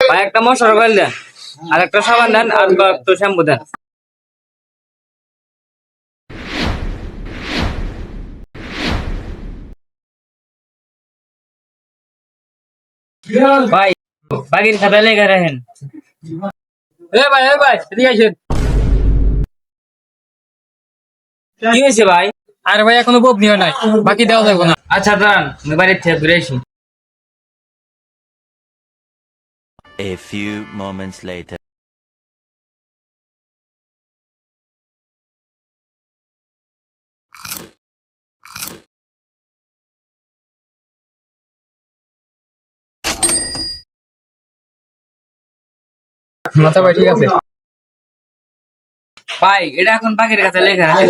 ভাই একটা মশলা কয়েল দেন, আর একটা সাবান দেন, আর একটু শ্যাম্পু দেন। ভাই বাকির খাতা লেগে রাখেন। ভাই এদিকে আসেন। কি হয়েছে ভাই? আরে ভাই এখনো বব নিও নাই, বাকি দেওয়া যাবে না। আচ্ছা দাঁড়ান, আমি বাড়ির থেকে ঘুরে আসি। A few moments later. মাথা ভাই ঠিক আছে। ভাই এটা এখন বাকির কাছে লেখা রাখেন।